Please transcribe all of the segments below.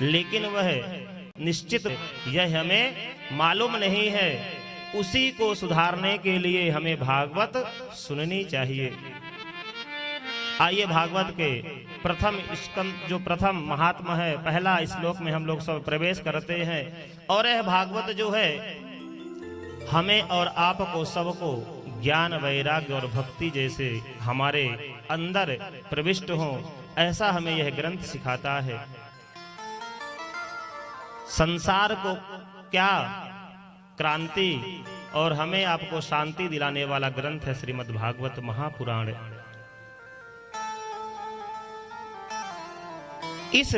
लेकिन वह निश्चित यह हमें मालूम नहीं है। उसी को सुधारने के लिए हमें भागवत सुननी चाहिए। आइए भागवत के प्रथम स्कंद जो प्रथम महात्मा है, पहला श्लोक में हम लोग सब प्रवेश करते हैं। और यह भागवत जो है हमें और आपको सबको ज्ञान, वैराग्य और भक्ति जैसे हमारे अंदर प्रविष्ट हो, ऐसा हमें यह ग्रंथ सिखाता है। संसार को क्या क्रांति और हमें आपको शांति दिलाने वाला ग्रंथ है श्रीमद् भागवत महापुराण। इस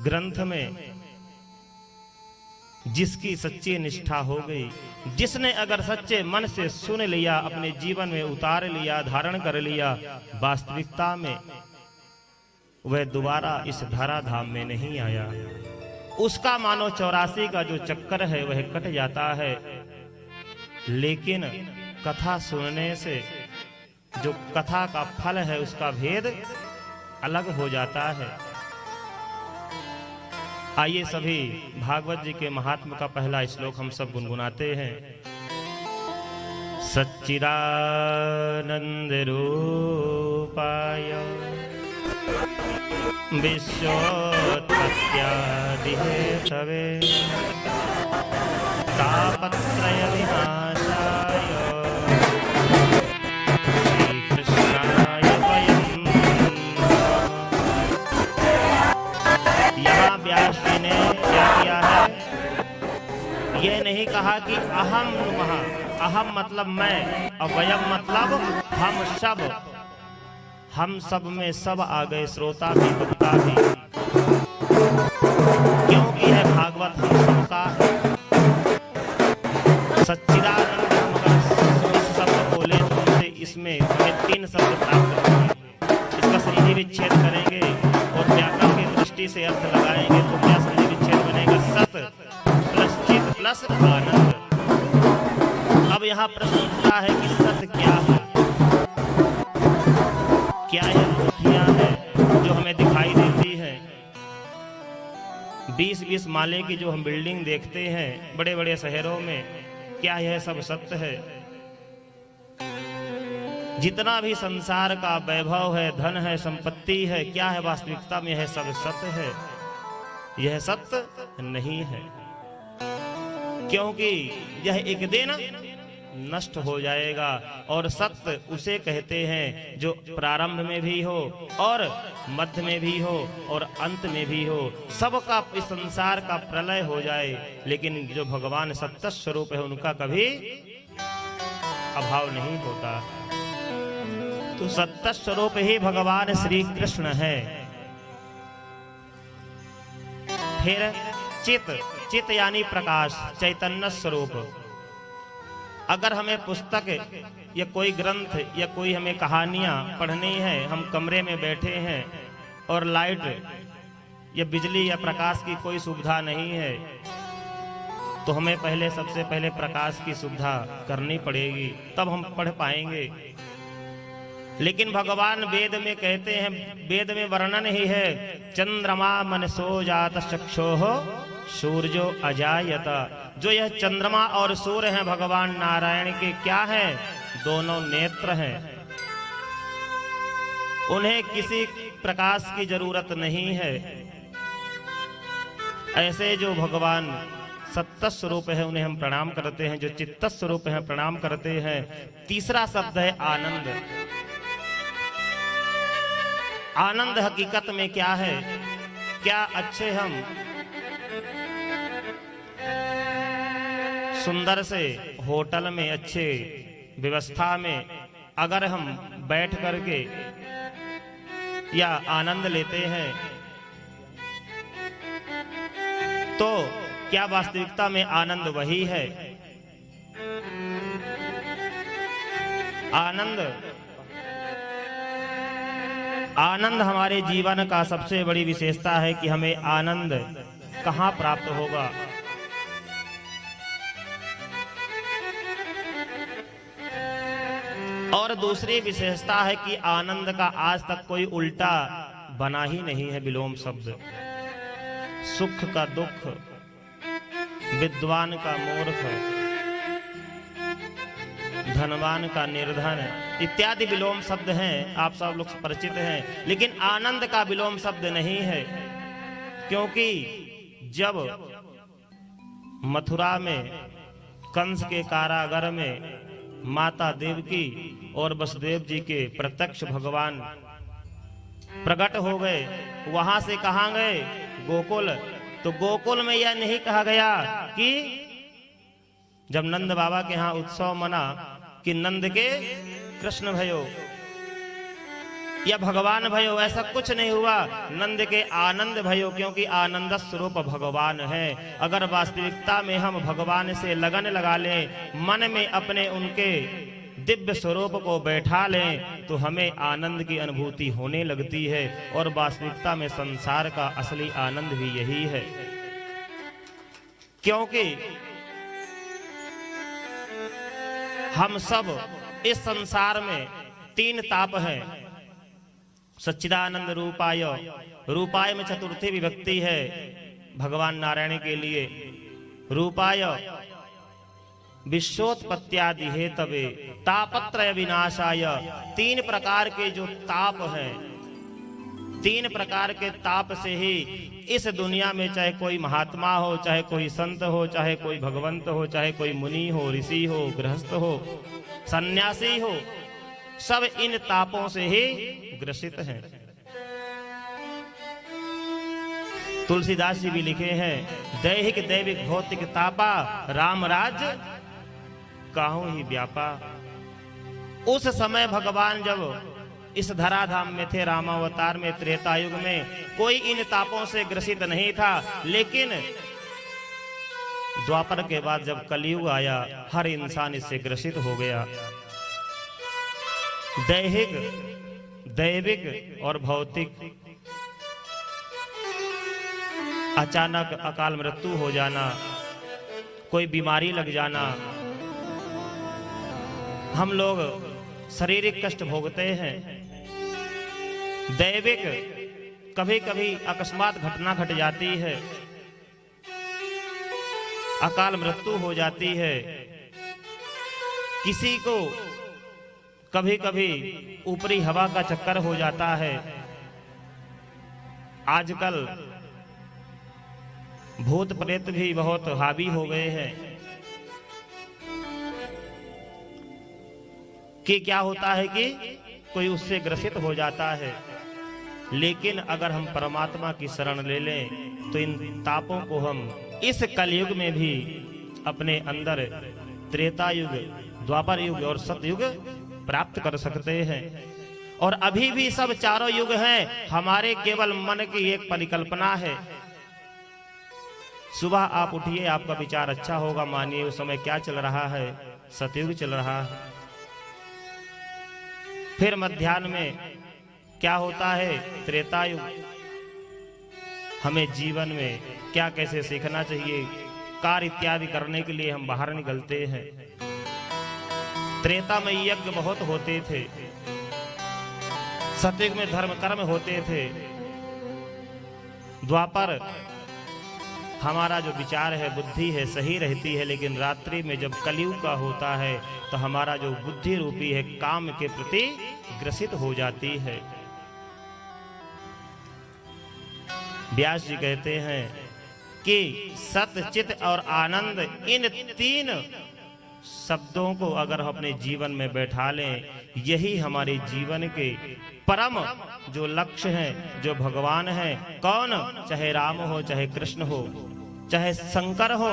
ग्रंथ में जिसकी सच्ची निष्ठा हो गई, जिसने अगर सच्चे मन से सुन लिया, अपने जीवन में उतार लिया, धारण कर लिया, वास्तविकता में वह दोबारा इस धराधाम में नहीं आया। उसका मानो 84 का जो चक्कर है वह कट जाता है। लेकिन कथा सुनने से जो कथा का फल है उसका भेद अलग हो जाता है। आइए सभी भागवत जी के महात्म का पहला श्लोक हम सब गुनगुनाते हैं। सच्चिदानंद रूपाय विश्वोत्पत्त्यादिहेतवे तापत्रय विनाशाय श्रीकृष्णाय वयं नमः। यहाँ व्यास जी ने क्या किया है? ये नहीं कहा कि अहम नमः, अहम मतलब मैं, और वयम मतलब हम सब। हम सब में सब आ गए, श्रोता भी वक्ता भी, क्योंकि है भागवत हम सबका है। सच्चिदानंद हम अगर इस शब्द बोले तो उनसे इसमें हमें 3 शब्द प्राप्त होंगे। इसका संधि विच्छेद करेंगे और व्याकरण की दृष्टि से अर्थ लगाएंगे तो क्या संधि विच्छेद बनेगा? सत प्लस चित प्लस आनंद। अब यहाँ प्रश्न उठता है कि सत क्या है? क्या यह कोठियां हैं जो हमें दिखाई देती हैं? 20-20 माले की जो हम बिल्डिंग देखते हैं बड़े बड़े शहरों में, क्या यह सब सत्य है? जितना भी संसार का वैभव है, धन है, संपत्ति है, क्या है वास्तविकता में यह सब सत्य है? यह सत्य नहीं है, क्योंकि यह एक दिन नष्ट हो जाएगा। और सत्य उसे कहते हैं जो प्रारंभ में भी हो और मध्य में भी हो और अंत में भी हो। सबका इस संसार का प्रलय हो जाए, लेकिन जो भगवान सत्य स्वरूप है उनका कभी अभाव नहीं होता। तो सत्य स्वरूप ही भगवान श्री कृष्ण है। फिर चित, चित यानी प्रकाश, चैतन्य स्वरूप। अगर हमें पुस्तक या कोई ग्रंथ या कोई हमें कहानियां पढ़नी है, हम कमरे में बैठे हैं और लाइट या बिजली या प्रकाश की कोई सुविधा नहीं है, तो हमें पहले सबसे पहले प्रकाश की सुविधा करनी पड़ेगी, तब हम पढ़ पाएंगे। लेकिन भगवान वेद में कहते हैं, वेद में वर्णन ही है, चंद्रमा मनसो जात चक्षुः सूर्यो अजायत। जो यह चंद्रमा और सूर्य हैं भगवान नारायण के क्या हैं? दोनों नेत्र हैं। उन्हें किसी प्रकाश की जरूरत नहीं है। ऐसे जो भगवान सत्य स्वरूप है उन्हें हम प्रणाम करते हैं, जो चित्त स्वरूप है प्रणाम करते हैं। तीसरा शब्द है आनंद। आनंद हकीकत में क्या है? क्या अच्छे हम सुंदर से होटल में अच्छे व्यवस्था में अगर हम बैठ करके या आनंद लेते हैं तो क्या वास्तविकता में आनंद वही है? आनंद हमारे जीवन का सबसे बड़ी विशेषता है कि हमें आनंद कहाँ प्राप्त होगा? और दूसरी विशेषता है कि आनंद का आज तक कोई उल्टा बना ही नहीं है, विलोम शब्द। सुख का दुख, विद्वान का मूर्ख, धनवान का निर्धन इत्यादि विलोम शब्द हैं, आप सब लोग परिचित हैं। लेकिन आनंद का विलोम शब्द नहीं है, क्योंकि जब मथुरा में कंस के कारागार में माता देवकी और वसुदेव जी के प्रत्यक्ष भगवान प्रकट हो गए, वहां से कहां गए? गोकुल। तो गोकुल में यह नहीं कहा गया कि जब नंद बाबा के यहाँ उत्सव मना कि नंद के कृष्ण भयो या भगवान भयो, ऐसा कुछ नहीं हुआ। नंद के आनंद भयो, क्योंकि आनंद स्वरूप भगवान है। अगर वास्तविकता में हम भगवान से लगन लगा लें, मन में अपने उनके दिव्य स्वरूप को बैठा लें, तो हमें आनंद की अनुभूति होने लगती है। और वास्तविकता में संसार का असली आनंद भी यही है, क्योंकि हम सब इस संसार में तीन ताप हैं। सच्चिदानंद रूपाय, रूपाय में चतुर्थी विभक्ति है भगवान नारायण के लिए। रूपाय विश्वोत्पत्त्यादि हेतवे तापत्रय विनाशाय, तीन प्रकार के जो ताप हैं, तीन प्रकार के ताप से ही इस दुनिया में चाहे कोई महात्मा हो, चाहे कोई संत हो, चाहे कोई भगवंत हो, चाहे कोई मुनि हो, ऋषि हो, गृहस्थ हो, सन्यासी हो, सब इन तापों से ही ग्रसित हैं। तुलसीदास जी भी लिखे हैं, दैहिक दैविक भौतिक तापा राम राज्य काहू ही व्यापा। उस समय भगवान जब इस धराधाम में थे, रामावतार में, त्रेता युग में, कोई इन तापों से ग्रसित नहीं था। लेकिन द्वापर के बाद जब कलयुग आया, हर इंसान इससे ग्रसित हो गया। दैहिक दैविक और भौतिक, अचानक अकाल मृत्यु हो जाना, कोई बीमारी लग जाना, हम लोग शारीरिक कष्ट भोगते हैं। दैविक, कभी कभी अकस्मात घटना घट जाती है, अकाल मृत्यु हो जाती है। किसी को कभी कभी ऊपरी हवा का चक्कर हो जाता है। आजकल भूत प्रेत भी बहुत हावी हो गए हैं कि क्या होता है कि कोई उससे ग्रसित हो जाता है। लेकिन अगर हम परमात्मा की शरण ले लें तो इन तापों को हम इस कलयुग में भी अपने अंदर त्रेता युग, द्वापर युग और सतयुग प्राप्त कर सकते हैं। और अभी भी सब चारों युग हैं, हमारे केवल मन की एक परिकल्पना है। सुबह आप उठिए, आपका विचार अच्छा होगा, मानिए उस समय क्या चल रहा है, सतयुग चल रहा है। फिर मध्याह्न में क्या होता है, त्रेता युग। हमें जीवन में क्या कैसे सीखना चाहिए, कार्य इत्यादि करने के लिए हम बाहर निकलते हैं। त्रेता में यज्ञ बहुत होते थे, सतयुग में धर्म कर्म होते थे। द्वापर हमारा जो विचार है, बुद्धि है, सही रहती है। लेकिन रात्रि में जब कलयुग का होता है तो हमारा जो बुद्धि रूपी है काम के प्रति ग्रसित हो जाती है। व्यास जी कहते हैं कि सत, चित और आनंद, इन तीन शब्दों को अगर हम अपने जीवन में बैठा लें, यही हमारे जीवन के परम जो लक्ष्य हैं, जो भगवान हैं। कौन? चाहे राम हो, चाहे कृष्ण हो, चाहे शंकर हो,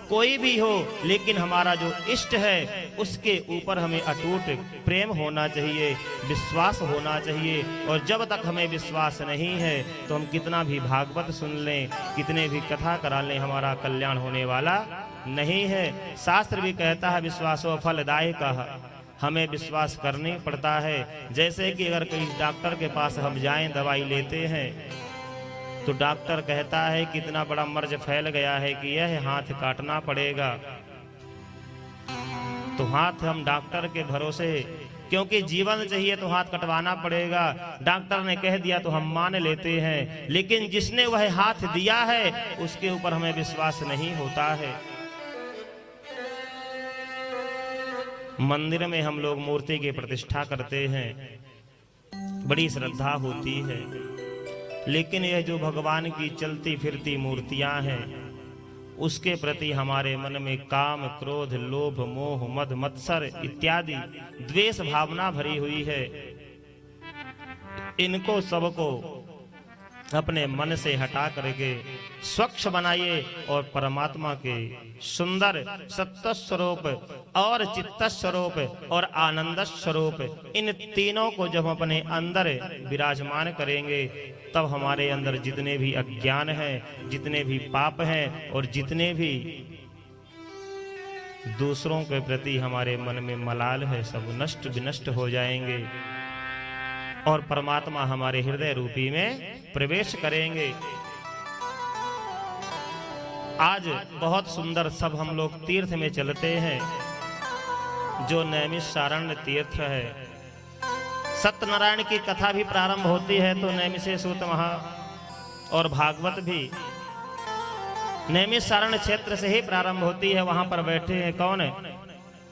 कोई भी हो, लेकिन हमारा जो इष्ट है उसके ऊपर हमें अटूट प्रेम होना चाहिए, विश्वास होना चाहिए। और जब तक हमें विश्वास नहीं है तो हम कितना भी भागवत सुन लें, कितने भी कथा करा लें, हमारा कल्याण होने वाला नहीं है। शास्त्र भी कहता है विश्वासो फलदायकः, हमें विश्वास करनी पड़ता है। जैसे कि अगर कहीं डॉक्टर के पास हम जाएं, दवाई लेते हैं, तो डॉक्टर कहता है कि इतना बड़ा मर्ज फैल गया है कि यह हाथ काटना पड़ेगा। तो हाथ हम डॉक्टर के भरोसे क्योंकि जीवन चाहिए तो हाथ कटवाना पड़ेगा। डॉक्टर ने कह दिया तो हम मान लेते हैं, लेकिन जिसने वह हाथ दिया है उसके ऊपर हमें विश्वास नहीं होता है। मंदिर में हम लोग मूर्ति की प्रतिष्ठा करते हैं, बड़ी श्रद्धा होती है, लेकिन यह जो भगवान की चलती फिरती मूर्तियां हैं उसके प्रति हमारे मन में काम, क्रोध, लोभ, मोह, मद, मत्सर इत्यादि द्वेष भावना भरी हुई है। इनको सबको अपने मन से हटा करके स्वच्छ बनाइए और परमात्मा के सुंदर सत्य स्वरूप और चित्त स्वरूप और आनंद स्वरूप इन तीनों को जब अपने अंदर विराजमान करेंगे तब हमारे अंदर जितने भी अज्ञान हैं, जितने भी पाप हैं और जितने भी दूसरों के प्रति हमारे मन में मलाल है सब नष्ट विनष्ट हो जाएंगे और परमात्मा हमारे हृदय रूपी में प्रवेश करेंगे। आज बहुत सुंदर सब हम लोग तीर्थ में चलते हैं, जो नैमिषारण्य तीर्थ है। सत्यनारायण की कथा भी प्रारंभ होती है तो नैमिषेसूत महा और भागवत भी नैमिषारण्य क्षेत्र से ही प्रारंभ होती है। वहां पर बैठे हैं कौन है?